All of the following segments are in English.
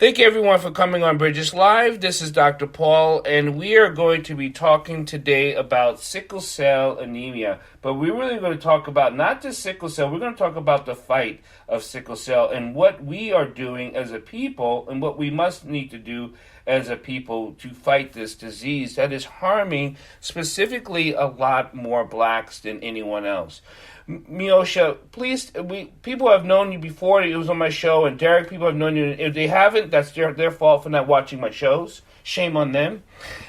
Thank you everyone for coming on Bridges Live. This is Dr. Paul, and we are going to be talking today about sickle cell anemia. But we're really going to talk about not just sickle cell, we're going to talk about the fight of sickle cell and what we are doing as a people and what we must need to do as a people to fight this disease that is harming specifically a lot more blacks than anyone else. Miosha, please, people have known you before. It was on my show, and Derek, people have known you. If they haven't, that's their fault for not watching my shows. Shame on them.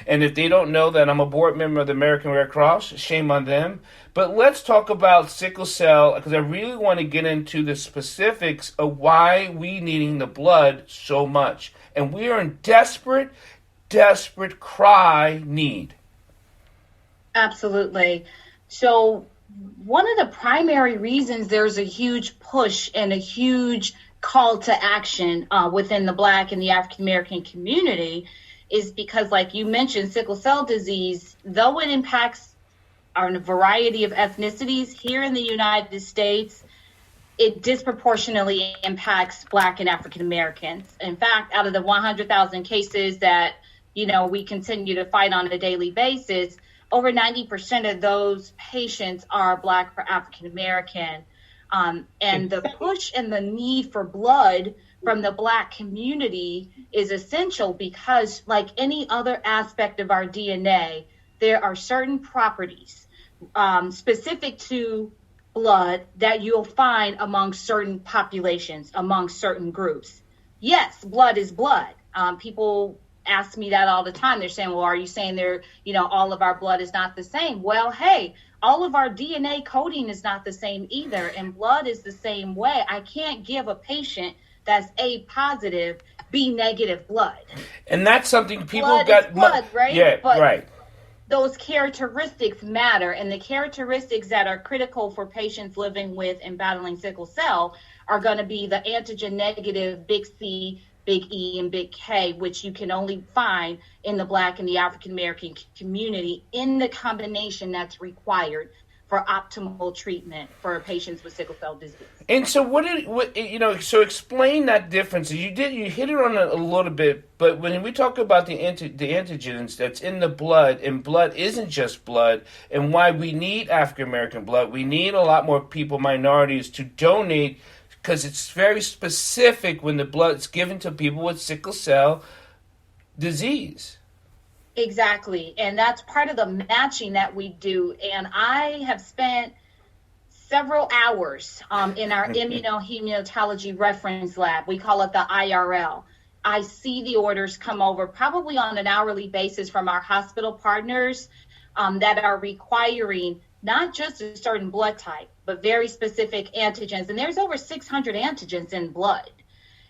And if they don't know that I'm a board member of the American Red Cross, shame on them. But let's talk about sickle cell, because I really want to get into the specifics of why we needing the blood so much. And we are in desperate cry need. Absolutely. So one of the primary reasons there's a huge push and a huge call to action within the Black and the African American community is because, like you mentioned, sickle cell disease, though it impacts a variety of ethnicities here in the United States, it disproportionately impacts Black and African Americans. In fact, out of the 100,000 cases that, we continue to fight on a daily basis, over 90% of those patients are Black or African American. And the push and the need for blood from the Black community is essential because, like any other aspect of our DNA, there are certain properties specific to blood that you'll find among certain populations, among certain groups. Yes, blood is blood. People ask me that all the time. They're saying, well, are you saying all of our blood is not the same? Well, hey, all of our DNA coding is not the same either. And blood is the same way. I can't give a patient that's A positive, B negative blood. And that's something people blood got. Is blood, right? Yeah, but right. Those characteristics matter. And the characteristics that are critical for patients living with and battling sickle cell are going to be the antigen negative, big C, big E, and big K, which you can only find in the Black and the African American community in the combination that's required for optimal treatment for patients with sickle cell disease. And so so explain that difference. You hit it on a little bit, but when we talk about the antigens that's in the blood, and blood isn't just blood, and why we need African American blood, we need a lot more people, minorities, to donate, because it's very specific when the blood is given to people with sickle cell disease. Exactly. And that's part of the matching that we do. And I have spent several hours in our immunohematology reference lab. We call it the IRL. I see the orders come over probably on an hourly basis from our hospital partners that are requiring not just a certain blood type, but very specific antigens. And there's over 600 antigens in blood.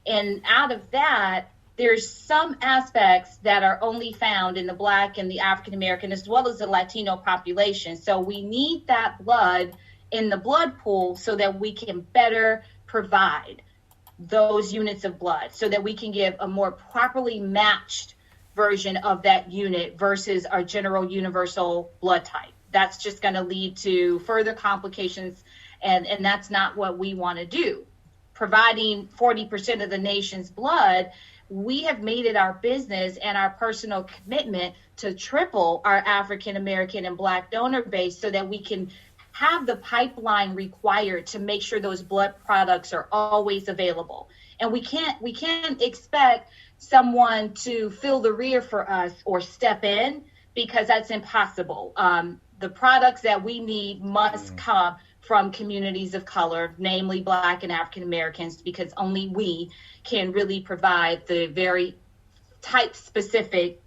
And out of that, there's some aspects that are only found in the Black and the African American, as well as the Latino population. So we need that blood in the blood pool so that we can better provide those units of blood, so that we can give a more properly matched version of that unit versus our general universal blood type. That's just going to lead to further complications, and that's not what we want to do. Providing 40% of the nation's blood, we have made it our business and our personal commitment to triple our African American and Black donor base so that we can have the pipeline required to make sure those blood products are always available. And we can't expect someone to fill the rear for us or step in, because that's impossible. The products that we need must come from communities of color, namely Black and African Americans, because only we can really provide the very type-specific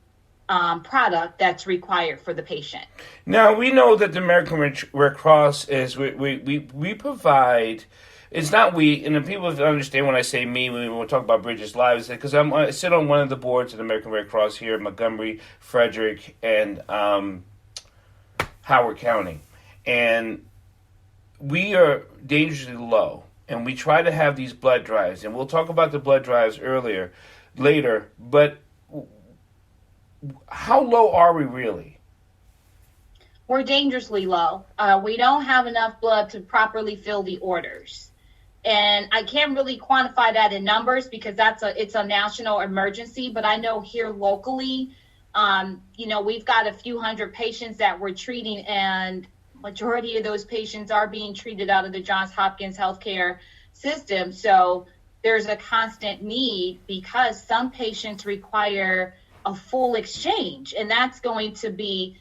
product that's required for the patient. Now, we know that the American Red Cross is, we provide, it's not we, and the people understand when I say me, when we talk about Bridges Lives, because I sit on one of the boards of the American Red Cross here in Montgomery, Frederick, and Howard County. And we are dangerously low, and we try to have these blood drives, and we'll talk about the blood drives later, but how low are we really? We're dangerously low. We don't have enough blood to properly fill the orders. And I can't really quantify that in numbers because it's a national emergency. But I know here locally, we've got a few hundred patients that we're treating, and majority of those patients are being treated out of the Johns Hopkins healthcare system. So there's a constant need because some patients require a full exchange, and that's going to be,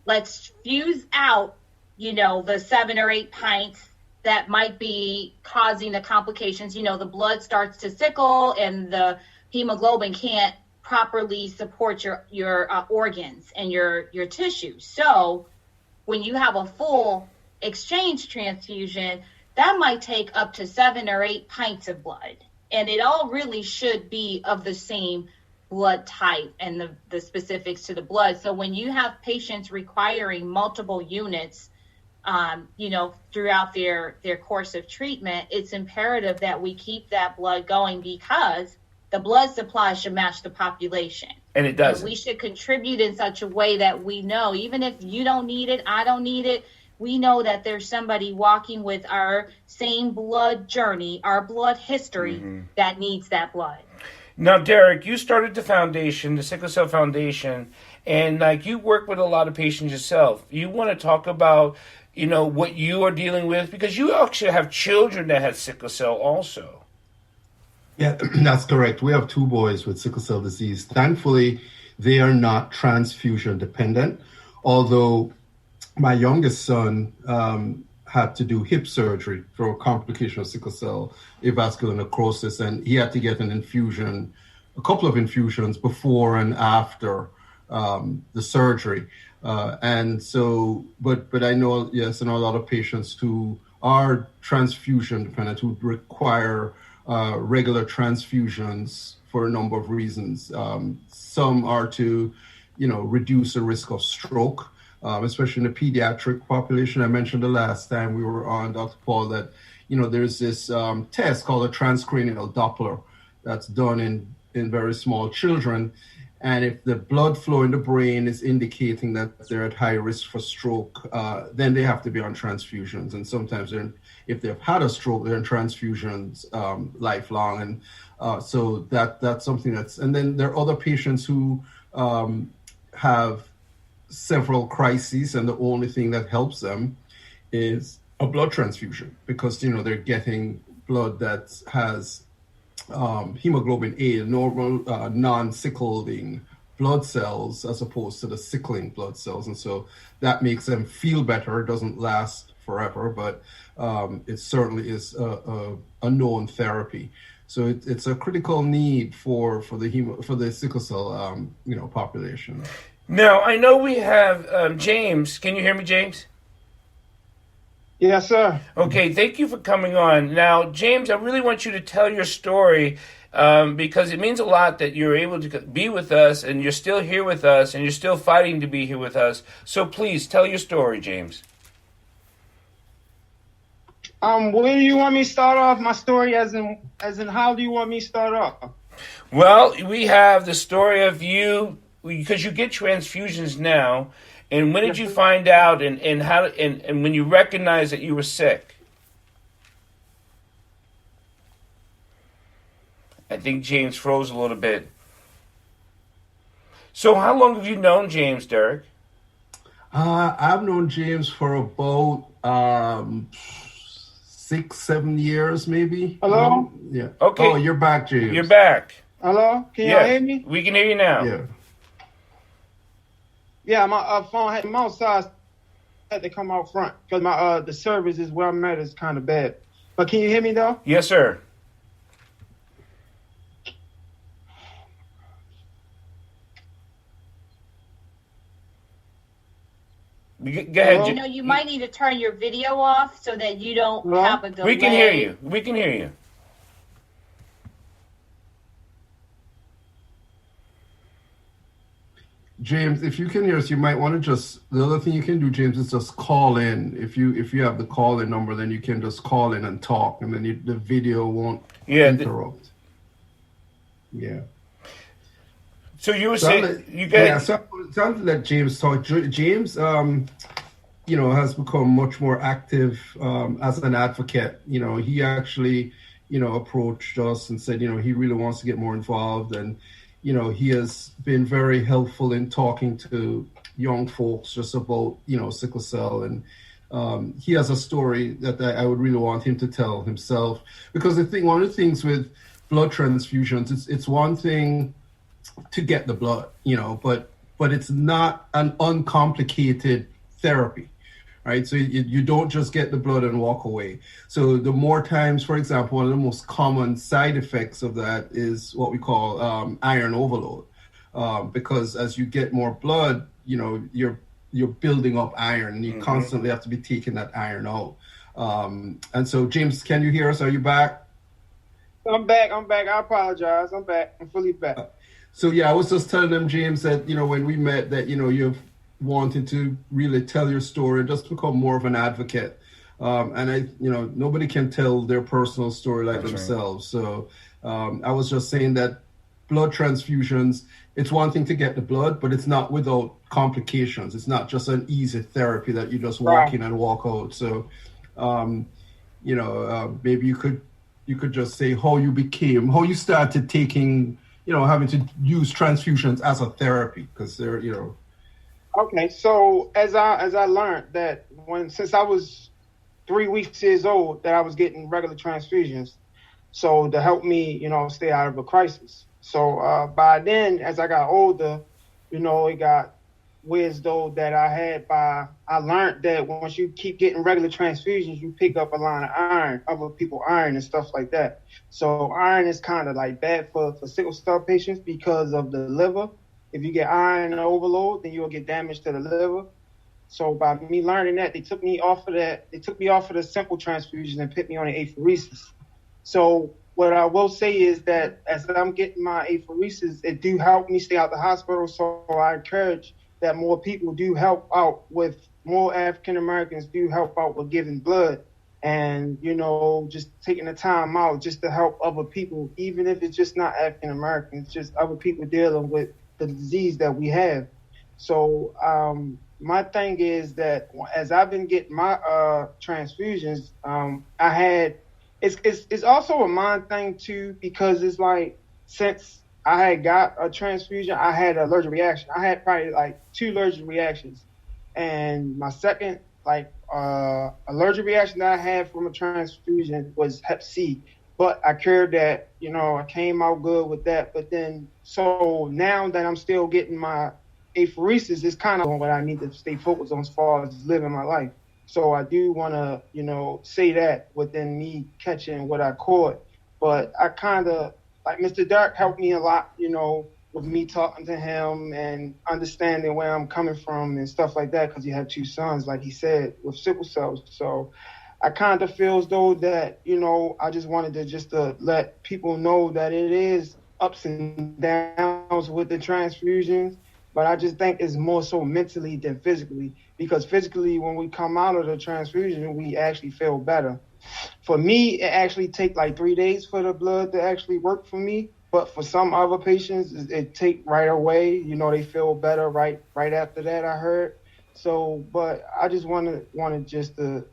let's fuse out, the 7 or 8 pints that might be causing the complications. The blood starts to sickle and the hemoglobin can't properly support your organs and your tissues. So when you have a full exchange transfusion, that might take up to 7 or 8 pints of blood. And it all really should be of the same blood type and the specifics to the blood. So when you have patients requiring multiple units, throughout their course of treatment, it's imperative that we keep that blood going because the blood supply should match the population. And it does. We should contribute in such a way that we know, even if you don't need it, I don't need it, we know that there's somebody walking with our same blood journey, our blood history, that needs that blood. Now, Derek, you started the foundation, the Sickle Cell Foundation, and you work with a lot of patients yourself. You want to talk about, what you are dealing with, because you actually have children that have sickle cell also. Yeah, that's correct. We have 2 boys with sickle cell disease. Thankfully, they are not transfusion dependent, although my youngest son had to do hip surgery for a complication of sickle cell avascular necrosis, and he had to get a couple of infusions before and after the surgery. And so, but I know, yes, I know a lot of patients who are transfusion dependent, who require regular transfusions for a number of reasons. Some are to, reduce the risk of stroke, especially in the pediatric population. I mentioned the last time we were on, Dr. Paul, that, there's this test called a Transcranial Doppler that's done in very small children. And if the blood flow in the brain is indicating that they're at high risk for stroke, then they have to be on transfusions. And sometimes if they've had a stroke, they're in transfusions lifelong. And so that's something and then there are other patients who have several crises, and the only thing that helps them is a blood transfusion because, they're getting blood that has hemoglobin A, normal non-sickling blood cells, as opposed to the sickling blood cells. And so that makes them feel better. It doesn't last forever, but it certainly is a known therapy. So it's a critical need for the sickle cell population. Now, I know we have James. Can you hear me, James? Yes, sir. Okay, thank you for coming on. Now, James, I really want you to tell your story because it means a lot that you're able to be with us and you're still here with us and you're still fighting to be here with us. So please tell your story, James. Where do you want me to start off? My story as in how do you want me to start off? Well, we have the story of you because you get transfusions now. And when did you find out and how and when you recognized that you were sick? I think James froze a little bit. So how long have you known James, Derek? I've known James for about 6-7 years, maybe. Hello? Yeah. Okay. Oh, you're back, James. You're back. Hello? Can y'all hear me? We can hear you now. Yeah. Yeah, my phone had my outside. I had to come out front because my the service is where I'm at is kind of bad. But can you hear me though? Yes, sir. Go ahead. You might need to turn your video off so that you don't have a delay. We can hear you. We can hear you. James, if you can hear us, you might want to the other thing you can do, James, is just call in. If you have the call-in number, then you can just call in and talk, and then the video won't interrupt. Yeah. So you were saying, you guys... Yeah, so it sounds like James talked. James, has become much more active as an advocate. He actually, approached us and said, he really wants to get more involved. And, he has been very helpful in talking to young folks just about, sickle cell. And he has a story that I would really want him to tell himself. Because I think one of the things with blood transfusions, it's one thing to get the blood, but it's not an uncomplicated therapy, right? So you don't just get the blood and walk away. So the more times, for example, one of the most common side effects of that is what we call iron overload, because as you get more blood, you're building up iron, and you constantly have to be taking that iron out. And so, James, can you hear us? Are you back? I'm back. I apologize. I'm back. I'm fully back. So yeah, I was just telling them, James, that when we met, that you've wanted to really tell your story and just become more of an advocate. And I, nobody can tell their personal story like themselves. Right. So I was just saying that blood transfusions, it's one thing to get the blood, but it's not without complications. It's not just an easy therapy that you just walk in and walk out. So, maybe you could just say how you started taking, having to use transfusions as a therapy, because they're, Okay, so as I learned that since I was 3 weeks years old, that I was getting regular transfusions, so to help me, stay out of a crisis. So by then, as I got older, it got weird though that I learned that once you keep getting regular transfusions, you pick up a line of iron, other people iron and stuff like that. So iron is kind of like bad for sickle cell patients because of the liver. If you get iron overload, then you'll get damage to the liver. So by me learning that, they took me off of the simple transfusion and put me on an apheresis. So what I will say is that as I'm getting my apheresis, it do help me stay out the hospital. So I encourage that more people do help out with, more African Americans do help out with giving blood, and, just taking the time out just to help other people, even if it's just not African Americans, just other people dealing with the disease that we have. So my thing is that as I've been getting my transfusions, it's also a mind thing too, because it's like, since I had got a transfusion, I had an allergic reaction. I had probably like 2 allergic reactions, and my second allergic reaction that I had from a transfusion was Hep C. But I cured that, I came out good with that. But then, so now that I'm still getting my apheresis, it's kind of what I need to stay focused on as far as living my life. So I do want to, say that within me catching what I caught. But I kind of, like Mr. Dark helped me a lot, with me talking to him and understanding where I'm coming from and stuff like that, because he had 2 sons, like he said, with sickle cells. So I kind of feel as though that, I just wanted to let people know that it is ups and downs with the transfusions, but I just think it's more so mentally than physically, because physically, when we come out of the transfusion, we actually feel better. For me, it actually take like 3 days for the blood to actually work for me, but for some other patients, it take right away. They feel better right after that, I heard. So, but I just wanted just to,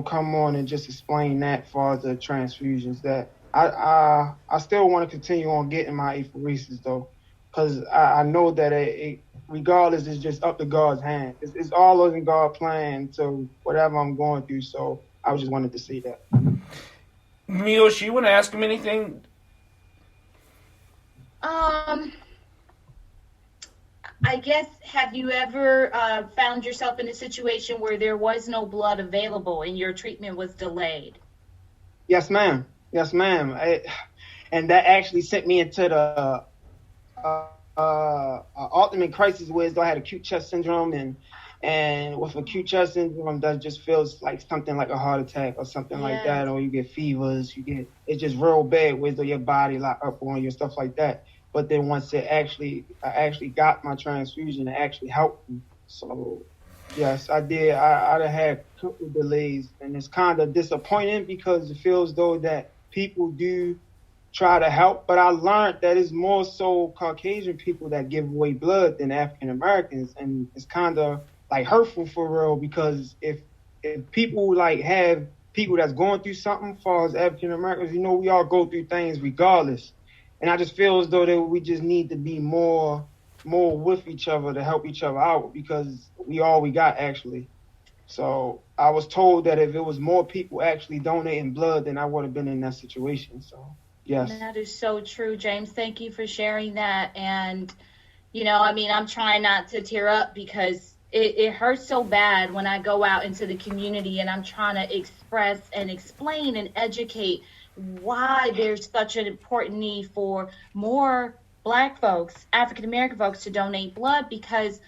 come on and just explain that for the transfusions, that I still want to continue on getting my apheresis though, because I know that it regardless, it's just up to God's hand. It's all in God's plan to whatever I'm going through. So I just wanted to say that. Miyoshi, you want to ask him anything? I guess, have you ever found yourself in a situation where there was no blood available and your treatment was delayed? Yes, ma'am. And that actually sent me into the ultimate crisis, where I had acute chest syndrome, and with acute chest syndrome, that just feels like something like a heart attack or something like that, or you get fevers, it's just real bad with your body lock up on you, stuff like that. But then once I actually got my transfusion, it actually helped me. So yes, I did. I had a couple delays, and it's kind of disappointing because it feels though that people do try to help, but I learned that it's more so Caucasian people that give away blood than African Americans, and it's kind of like hurtful for real, because if people like have people that's going through something, as far as African Americans, you know, we all go through things regardless. And I just feel as though that we just need to be more with each other to help each other out, because we all we got actually. So I was told that if it was more people actually donating blood, then I would have been in that situation. So yes. That is so true, James. Thank you for sharing that. And, you know, I mean, I'm trying not to tear up because it hurts so bad when I go out into the community and I'm trying to express and explain and educate why there's such an important need for more Black folks, African American folks, to donate blood, because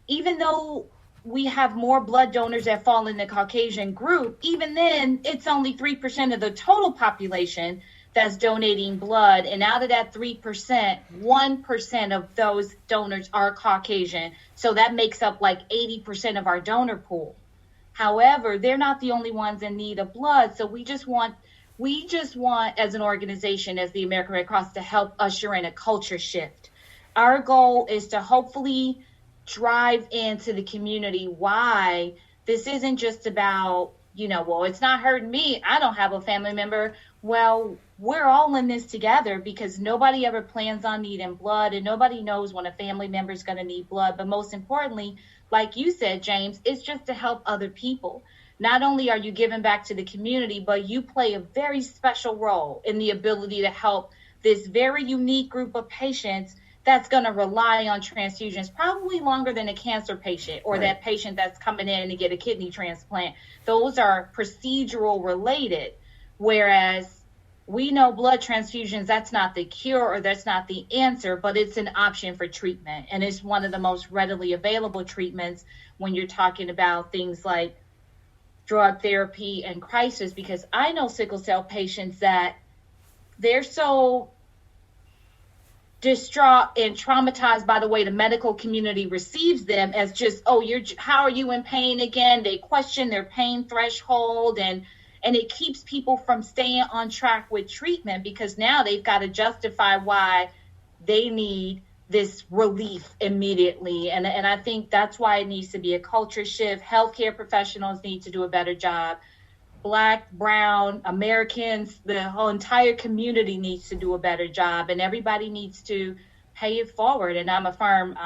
even though we have more blood donors that fall in the Caucasian group, even then it's only 3% of the total population that's donating blood. And out of that 3%, 1% of those donors are Caucasian. So that makes up like 80% of our donor pool. However, they're not the only ones in need of blood. So we just want as an organization, as the American Red Cross, to help usher in a culture shift. Our goal is to hopefully drive into the community why this isn't just about, you know, well, it's not hurting me, I don't have a family member. Well, we're all in this together, because nobody ever plans on needing blood, and nobody knows when a family member is going to need blood. But most importantly, like you said, James, it's just to help other people. Not only are you giving back to the community, but you play a very special role in the ability to help this very unique group of patients that's going to rely on transfusions probably longer than a cancer patient or that patient that's coming in to get a kidney transplant. Those are procedural related, whereas we know blood transfusions, that's not the cure or that's not the answer, but it's an option for treatment. And it's one of the most readily available treatments when you're talking about things like drug therapy and crisis, because I know sickle cell patients that they're so distraught and traumatized by the way the medical community receives them as just, oh, how are you in pain again? They question their pain threshold, and it keeps people from staying on track with treatment, because now they've got to justify why they need this relief immediately. And I think that's why it needs to be a culture shift. Healthcare professionals need to do a better job. Black, brown, Americans, the whole entire community needs to do a better job, and everybody needs to pay it forward. And I'm a firm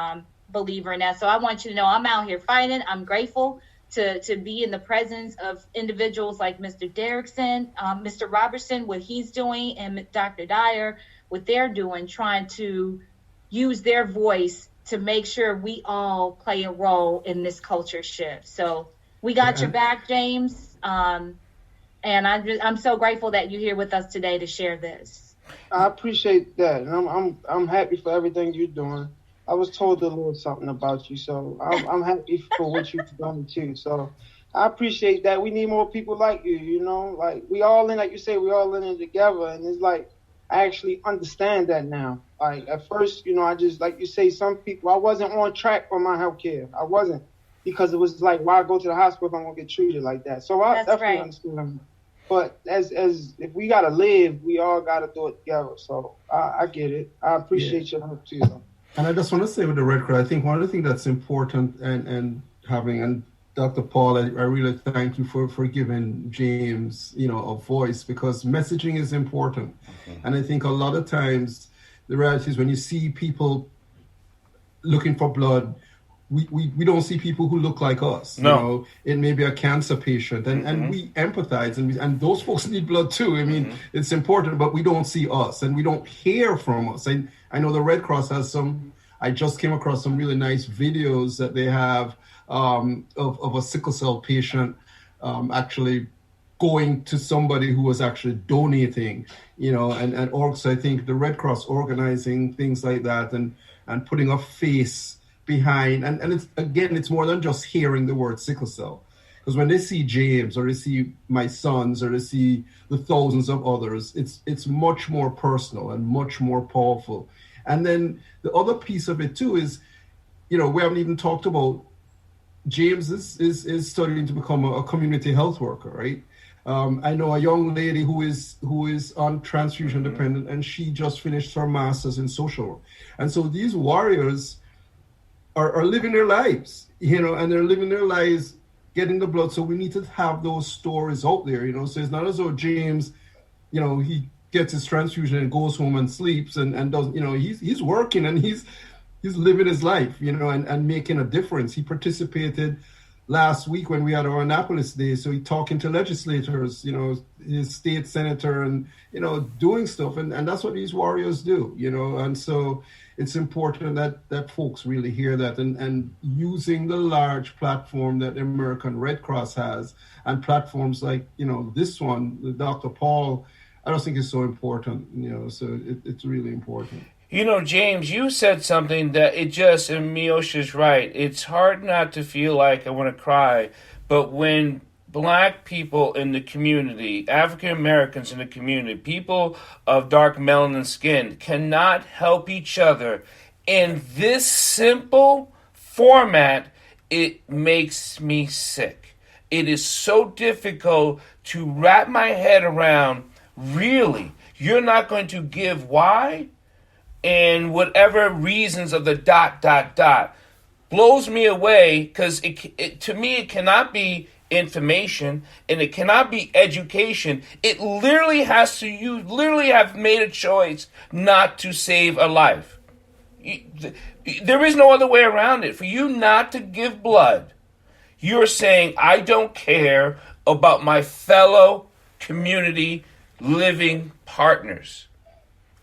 believer in that. So I want you to know I'm out here fighting. I'm grateful to be in the presence of individuals like Mr. Derrickson, Mr. Robertson, what he's doing, and Dr. Dyer, what they're doing, trying to use their voice to make sure we all play a role in this culture shift. So we got your back, James. And I'm so grateful that you're here with us today to share this. I appreciate that, and I'm happy for everything you're doing. I was told a little something about you, so I'm happy for what you've done too. So I appreciate that. We need more people like you. You know, like we all in, like you say, we all in it together, and it's like I actually understand that now. Like at first, you know, I just, like you say, some people, I wasn't on track for my health care. I wasn't, because it was like, why go to the hospital if I'm gonna get treated like that? So I definitely understand. But as if we gotta live, we all gotta do it together. So I get it. I appreciate your help too. And I just want to say with the Red Cross, I think one of the things that's important and Dr. Paul, I really thank you for giving James, you know, a voice, because messaging is important. Okay. And I think a lot of times the reality is when you see people looking for blood, we don't see people who look like us. No. You know, it may be a cancer patient, and we empathize, and those folks need blood too. I mean, it's important, but we don't see us, and we don't hear from us. I know the Red Cross has some. I just came across some really nice videos that they have of a sickle cell patient actually going to somebody who was actually donating, you know, and also I think the Red Cross organizing things like that and putting a face behind, and it's more than just hearing the word sickle cell, because when they see James or they see my sons or they see the thousands of others, it's much more personal and much more powerful. And then the other piece of it too is, you know, we haven't even talked about James is studying to become a community health worker, right? I know a young lady who is on transfusion dependent, and she just finished her master's in social work. And so these warriors, are living their lives, and they're living their lives getting the blood. So we need to have those stories out there, so it's not as though James, he gets his transfusion and goes home and sleeps and doesn't, he's working and he's living his life, and making a difference. He participated last week when we had our Annapolis Day. So he talking to legislators, his state senator and, doing stuff. And that's what these warriors do, and so it's important that folks really hear that and using the large platform that the American Red Cross has and platforms like, this one, Dr. Paul, I don't think it's so important, so it's really important. James, you said something that and Miosha's right. It's hard not to feel like I want to cry, but when Black people in the community, African Americans in the community, people of dark melanin skin cannot help each other in this simple format, it makes me sick. It is so difficult to wrap my head around. Really, you're not going to give why? And whatever reasons of the ... blows me away, because to me it cannot be information and it cannot be education. It literally you literally have made a choice not to save a life. There is no other way around it. For you not to give blood, you're saying, I don't care about my fellow community living partners.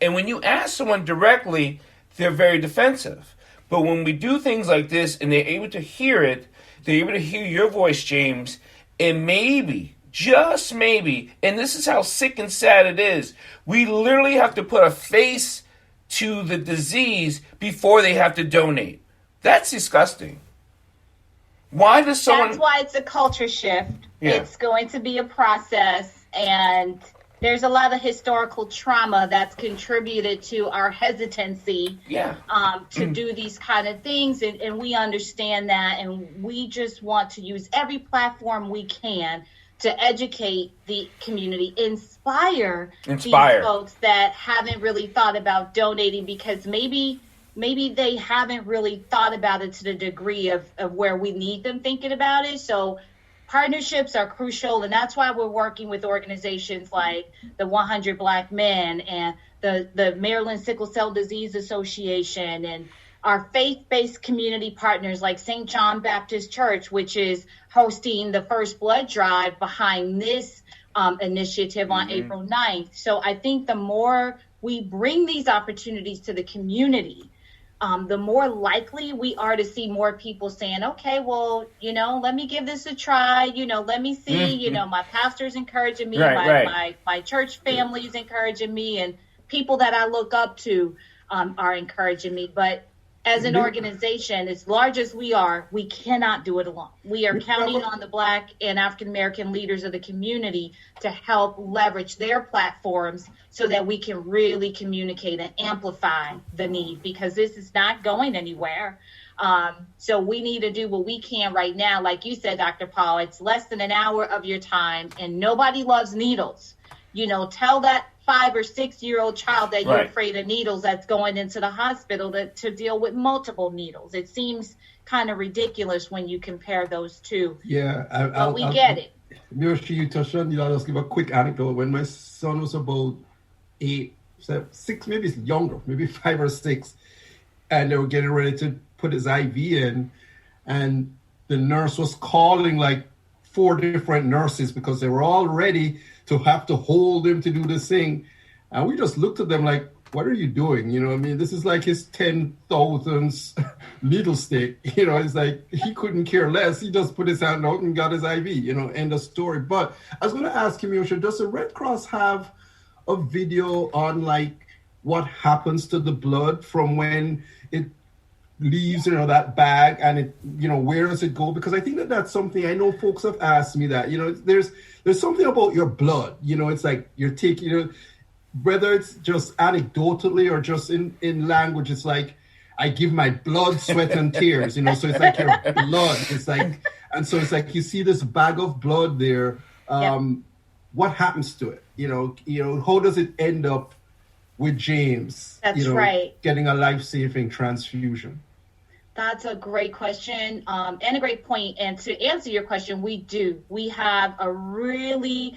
And when you ask someone directly, they're very defensive. But when we do things like this and they're able to hear it, they're able to hear your voice, James, and maybe, just maybe, and this is how sick and sad it is, we literally have to put a face to the disease before they have to donate. That's disgusting. Why does someone... That's why it's a culture shift. Yeah. It's going to be a process, and there's a lot of historical trauma that's contributed to our hesitancy to do these kind of things. And we understand that. And we just want to use every platform we can to educate the community, inspire these folks that haven't really thought about donating, because maybe they haven't really thought about it to the degree of where we need them thinking about it. So partnerships are crucial, and that's why we're working with organizations like the 100 Black Men and the Maryland Sickle Cell Disease Association, and our faith-based community partners like St. John Baptist Church, which is hosting the first blood drive behind this initiative on April 9th. So I think the more we bring these opportunities to the community, the more likely we are to see more people saying, okay, well, let me give this a try. Let me see, my pastor's encouraging me, my church family is encouraging me, and people that I look up to are encouraging me. But as an organization, as large as we are, we cannot do it alone. We are counting on the Black and African American leaders of the community to help leverage their platforms so that we can really communicate and amplify the need, because this is not going anywhere. So we need to do what we can right now. Like you said, Dr. Paul, it's less than an hour of your time, and nobody loves needles. Tell that 5 or 6 year old child that you're afraid of needles that's going into the hospital to deal with multiple needles. It seems kind of ridiculous when you compare those two. Yeah, but we get it. You touched on, I'll just give a quick anecdote. When my son was about 6, maybe younger, maybe 5 or 6, and they were getting ready to put his IV in, and the nurse was calling like 4 different nurses because they were all ready to have to hold him to do this thing. And we just looked at them like, what are you doing? This is like his 10,000th needle stick. It's like he couldn't care less. He just put his hand out and got his IV, end of story. But I was going to ask him, Yosha, does the Red Cross have a video on like what happens to the blood from when it leaves, that bag, and it, where does it go? Because I think that's something, I know folks have asked me that, there's something about your blood, it's like you're taking, whether it's just anecdotally or just in language, it's like, I give my blood, sweat, and tears, so it's like your blood, it's like, and so it's like, you see this bag of blood there, what happens to it? How does it end up with James, That's right. getting a life-saving transfusion? That's a great question, and a great point. And to answer your question, we do. We have a really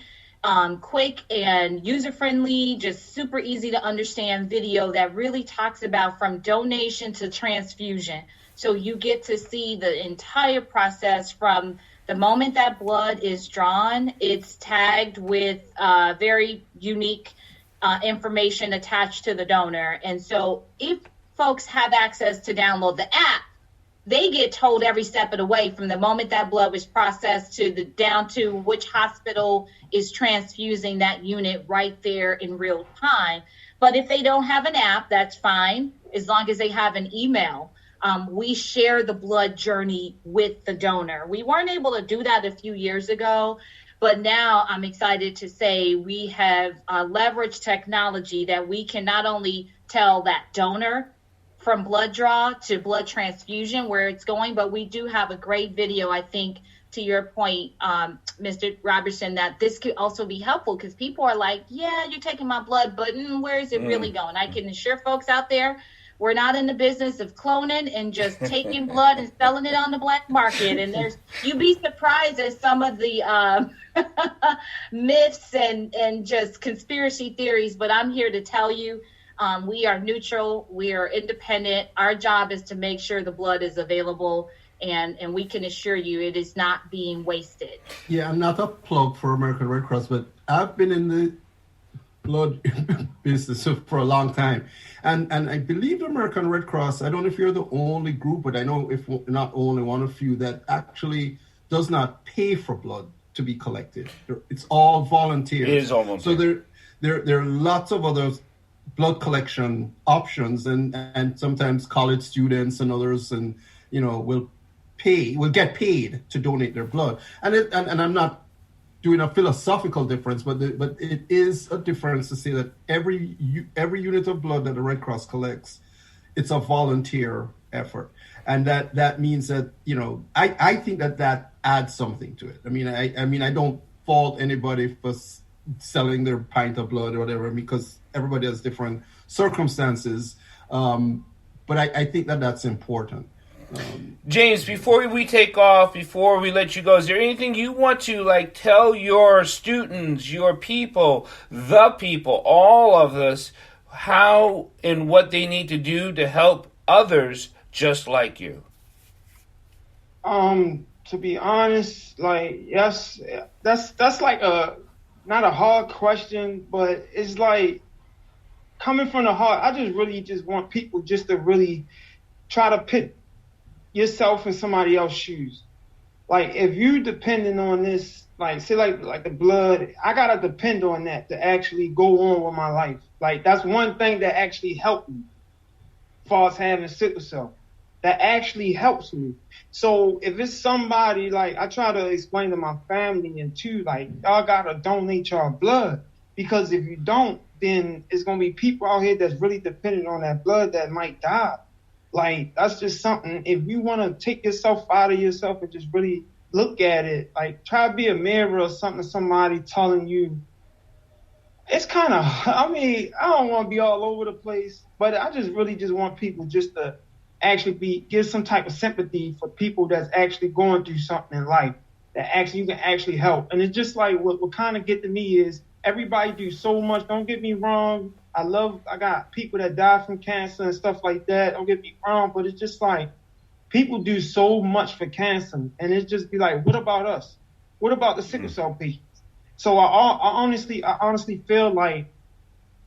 quick and user-friendly, just super easy to understand video that really talks about from donation to transfusion. So you get to see the entire process from the moment that blood is drawn. It's tagged with very unique information attached to the donor. And so if folks have access to download the app, they get told every step of the way from the moment that blood was processed to the down to which hospital is transfusing that unit right there in real time. But if they don't have an app, that's fine, as long as they have an email. We share the blood journey with the donor. We weren't able to do that a few years ago, but now I'm excited to say we have leveraged technology that we can not only tell that donor from blood draw to blood transfusion where it's going, but we do have a great video, I think, to your point, Mr. Robertson, that this could also be helpful because people are like, yeah, you're taking my blood, but where is it really going? I can assure folks out there, we're not in the business of cloning and just taking blood and selling it on the black market. And you'd be surprised at some of the myths and just conspiracy theories, but I'm here to tell you, we are neutral, we are independent. Our job is to make sure the blood is available, and we can assure you it is not being wasted. Yeah, I'm not a plug for American Red Cross, but I've been in the blood business for a long time. And I believe the American Red Cross, I don't know if you're the only group, but I know if not only one of you that actually does not pay for blood to be collected. It's all volunteer. It is all volunteer. So there are lots of other blood collection options, and sometimes college students and others will get paid to donate their blood. And I'm not doing a philosophical difference, but it is a difference to say that every unit of blood that the Red Cross collects, it's a volunteer effort, and that means that I think that adds something to it. I mean I don't fault anybody for selling their pint of blood or whatever, because everybody has different circumstances, but I think that's important. James, before we take off, before we let you go, is there anything you want to tell your students, your people, the people, all of us, how and what they need to do to help others just like you? To be honest, yes, that's not a hard question, but it's coming from the heart. I just want people just to really try to put yourself in somebody else's shoes. If you depending on this, say the blood, I gotta depend on that to actually go on with my life. That's one thing that actually helped me as far as having sickle cell. That actually helps me. So if it's somebody, I try to explain to my family and too, y'all gotta donate your blood, because if you don't, then it's gonna be people out here that's really dependent on that blood that might die. That's just something, if you want to take yourself out of yourself and just really look at it, try to be a mirror or something, somebody telling you. It's kind of, I don't want to be all over the place, but I just really just want people just to actually give some type of sympathy for people that's actually going through something in life that actually you can actually help. And it's just what kind of get to me is everybody do so much. Don't get me wrong. I got people that die from cancer and stuff like that. Don't get me wrong, but it's just people do so much for cancer, and it's just be what about us? What about the sickle cell patients? So I honestly feel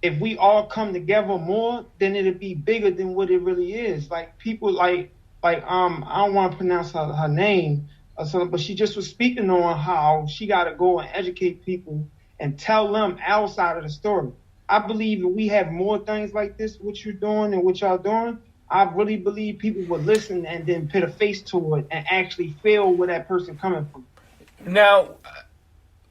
if we all come together more, then it'd be bigger than what it really is. People I don't want to pronounce her name, but she just was speaking on how she got to go and educate people and tell them our side of the story. I believe if we have more things like this, what you're doing and what y'all doing, I really believe people would listen and then put a face to it and actually feel where that person coming from. Now,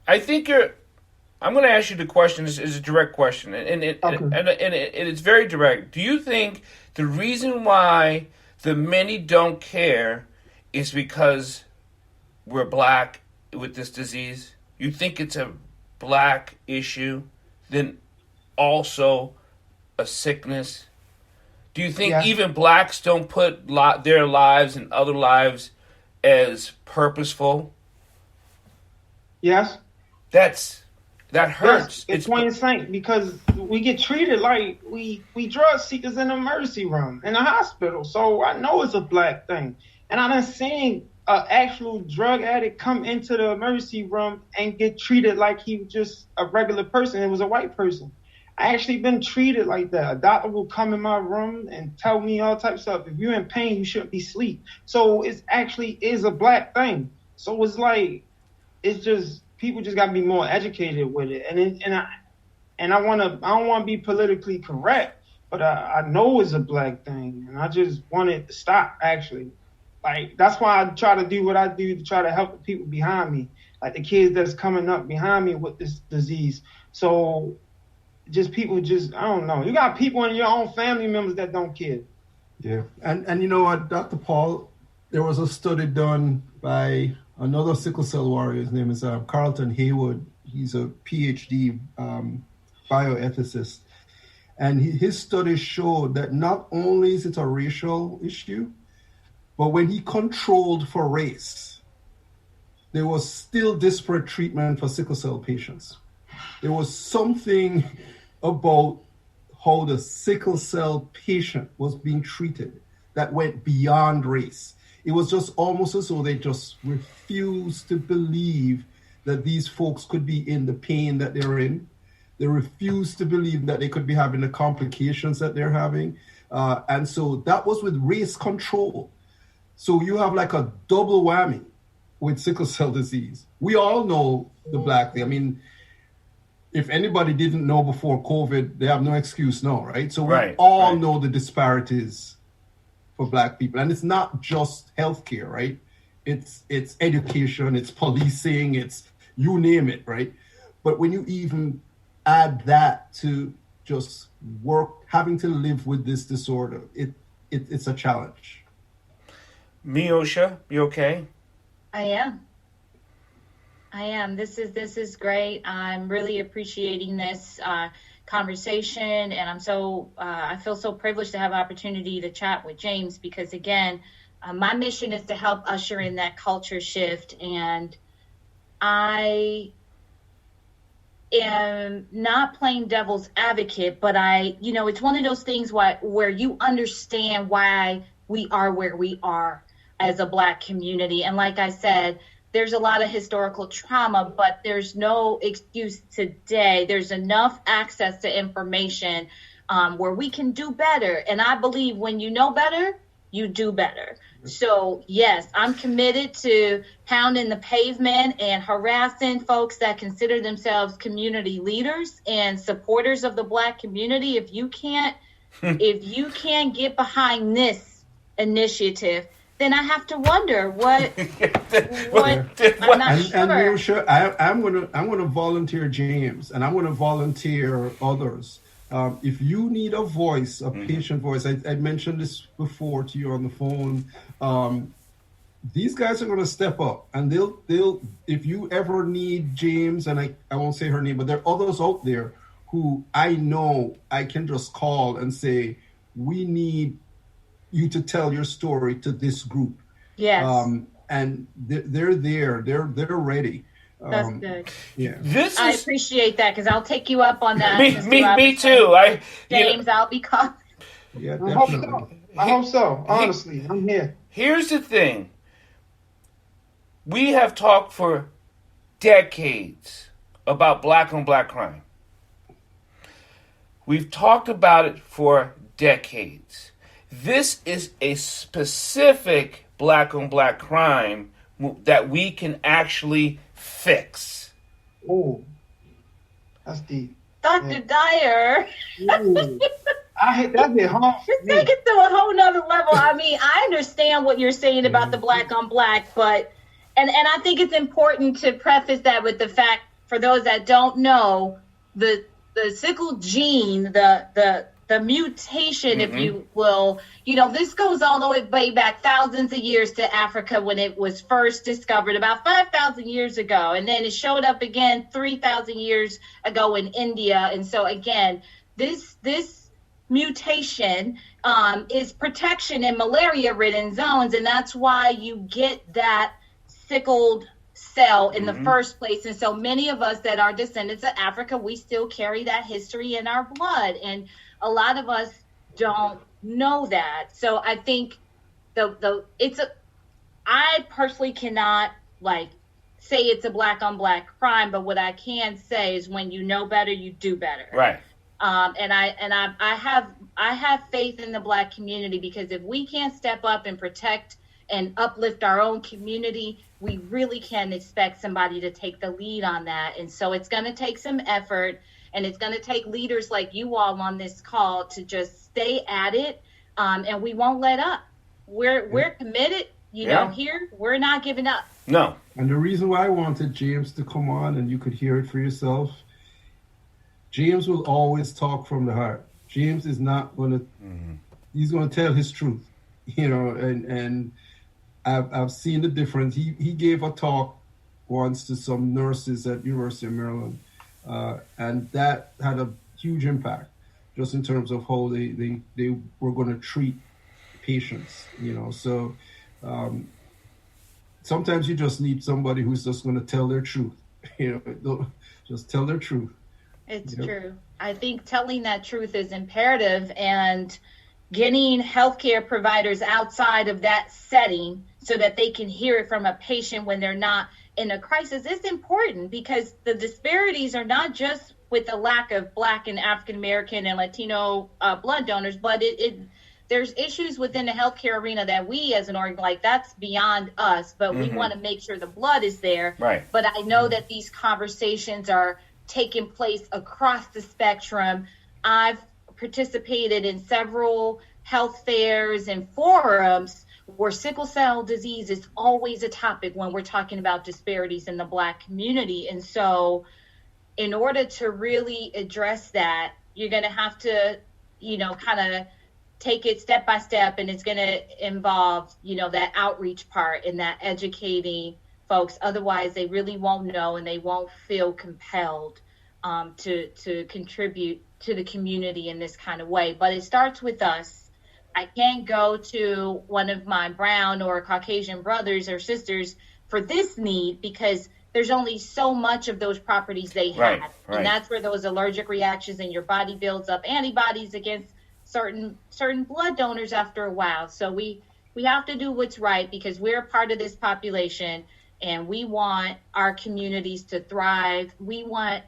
I think I'm going to ask you the question. This is a direct question, and it's very direct. Do you think the reason why the many don't care is because we're black with this disease? You think it's a black issue? Then also a sickness? Do you think Yes. even blacks don't put their lives and other lives as purposeful? Yes. That hurts. Yes, it's plain saint because we get treated like we drug seekers in the emergency room in the hospital. So I know it's a black thing, and I done seen an actual drug addict come into the emergency room and get treated like he was just a regular person. It was a white person. I actually been treated like that. A doctor will come in my room and tell me all types of stuff. If you're in pain, you shouldn't be asleep. So it's actually is a black thing. So it's like it's just. People just got to be more educated with it, and I don't want to be politically correct, but I know it's a black thing, and I just want it to stop. Actually, like that's why I try to do what I do to try to help the people behind me, like the kids that's coming up behind me with this disease. So, people I don't know. You got people in your own family members that don't care. Yeah, and you know what, Dr. Paul, there was a study done by another sickle cell warrior. His name is Carlton Haywood. He's a PhD bioethicist. And his studies showed that not only is it a racial issue, but when he controlled for race, there was still disparate treatment for sickle cell patients. There was something about how the sickle cell patient was being treated that went beyond race. It was just almost as though they just refused to believe that these folks could be in the pain that they're in. They refused to believe that they could be having the complications that they're having. And so that was with race control. So you have like a double whammy with sickle cell disease. We all know the black thing. I mean, if anybody didn't know before COVID, they have no excuse now, right? So we all know the disparities for black people. And it's not just healthcare, right? It's education, it's policing, it's you name it, right? But when you even add that to just having to live with this disorder, it's a challenge. Miosha, you okay? I am. This is great. I'm really appreciating this conversation, and I feel so privileged to have an opportunity to chat with James because again, my mission is to help usher in that culture shift, and I am not playing devil's advocate, but it's one of those things where you understand why we are where we are as a Black community. And like I said, there's a lot of historical trauma, but there's no excuse today. There's enough access to information where we can do better. And I believe when you know better, you do better. So yes, I'm committed to pounding the pavement and harassing folks that consider themselves community leaders and supporters of the Black community. If you can't get behind this initiative, then I have to wonder what I'm not sure. And Miosha, I'm gonna volunteer James, and I'm gonna volunteer others. If you need a voice, a patient voice, I mentioned this before to you on the phone. These guys are gonna step up, and they'll if you ever need James, and I won't say her name, but there are others out there who I know I can just call and say, we need you to tell your story to this group. Yes. And they're there. They're ready. That's good. Yeah. I appreciate that because I'll take you up on that. Me too. James, I'll be calling. Yeah, I hope so. Honestly, I'm here. Here's the thing. We have talked for decades about Black on Black crime. We've talked about it for decades. This is a specific Black on Black crime that we can actually fix. Oh, that's deep. Dr. Dyer. That hit home. You're taking it to a whole nother level. I mean, I understand what you're saying about the Black on Black, but and I think it's important to preface that with the fact, for those that don't know, the sickle gene, the mutation, if you will, this goes all the way back thousands of years to Africa when it was first discovered about 5,000 years ago. And then it showed up again 3,000 years ago in India. And so again, this mutation is protection in malaria-ridden zones, and that's why you get that sickled cell in the first place. And so many of us that are descendants of Africa, we still carry that history in our blood, and a lot of us don't know that. So I think I personally cannot say it's a black on black crime, but what I can say is when you know better, you do better. Right. And I have faith in the Black community, because if we can't step up and protect and uplift our own community, we really can expect somebody to take the lead on that. And so it's going to take some effort, and it's going to take leaders like you all on this call to just stay at it, and we won't let up. We're committed, you know, here. We're not giving up. No. And the reason why I wanted James to come on and you could hear it for yourself, James will always talk from the heart. James is not going to, he's going to tell his truth, you know, and I've seen the difference. He gave a talk once to some nurses at University of Maryland, and that had a huge impact just in terms of how they were going to treat patients, you know. So sometimes you just need somebody who's just going to tell their truth, you know, just tell their truth. It's true. I think telling that truth is imperative, and getting healthcare providers outside of that setting so that they can hear it from a patient when they're not in a crisis is important, because the disparities are not just with the lack of Black and African American and Latino blood donors, but there's issues within the healthcare arena that we as an organ, that's beyond us, but we want to make sure the blood is there. Right. But I know that these conversations are taking place across the spectrum. I've participated in several health fairs and forums where sickle cell disease is always a topic when we're talking about disparities in the Black community. And so in order to really address that, you're going to have to, kind of take it step by step, and it's going to involve, that outreach part and that educating folks. Otherwise, they really won't know, and they won't feel compelled to contribute to the community in this kind of way. But it starts with us. I can't go to one of my brown or Caucasian brothers or sisters for this need, because there's only so much of those properties they have. Right. And that's where those allergic reactions in your body builds up antibodies against certain blood donors after a while. So we have to do what's right, because we're part of this population, and we want our communities to thrive. We want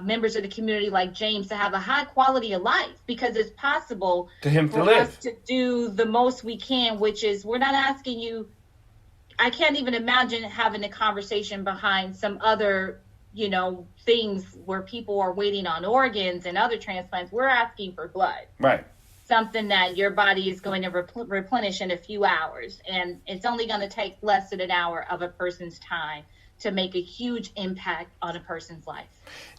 members of the community like James to have a high quality of life, because it's possible for us to do the most we can, which is, we're not asking you. I can't even imagine having a conversation behind some other, things where people are waiting on organs and other transplants. We're asking for blood. Right. Something that your body is going to replenish in a few hours. And it's only going to take less than an hour of a person's time to make a huge impact on a person's life.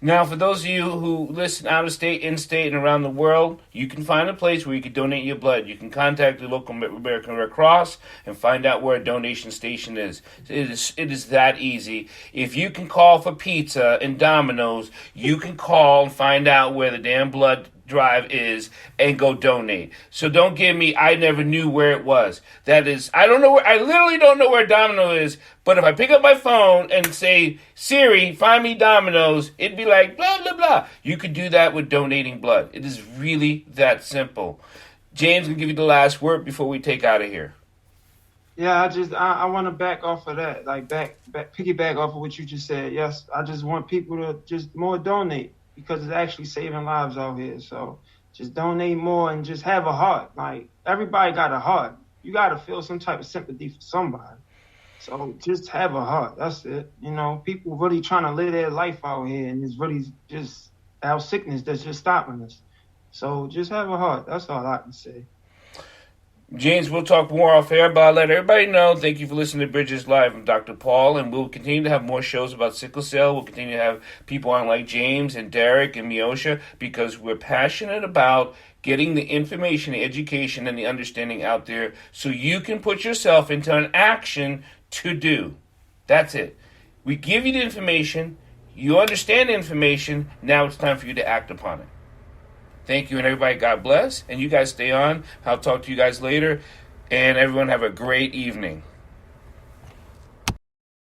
Now, for those of you who listen out of state, in state, and around the world, you can find a place where you can donate your blood. You can contact the local American Red Cross and find out where a donation station is. It is that easy. If you can call for pizza and Domino's, you can call and find out where the damn blood drive is and go donate. So don't give me, I never knew where it was. That is, I literally don't know where Domino is, but if I pick up my phone and say, Siri, find me Domino's, it'd be like, blah, blah, blah. You could do that with donating blood. It is really that simple. James will give you the last word before we take out of here. Yeah, I want to back off of that, piggyback off of what you just said. Yes, I just want people to just more donate, because it's actually saving lives out here. So just donate more and just have a heart. Like, everybody got a heart. You got to feel some type of sympathy for somebody. So just have a heart. That's it. People really trying to live their life out here, and it's really just our sickness that's just stopping us. So just have a heart. That's all I can say. James, we'll talk more off air, but I'll let everybody know. Thank you for listening to Bridges Live. I'm Dr. Paul, and we'll continue to have more shows about sickle cell. We'll continue to have people on like James and Derek and Miosha, because we're passionate about getting the information, the education, and the understanding out there so you can put yourself into an action to do. That's it. We give you the information. You understand the information. Now it's time for you to act upon it. Thank you, and everybody, God bless. And you guys stay on. I'll talk to you guys later. And everyone have a great evening.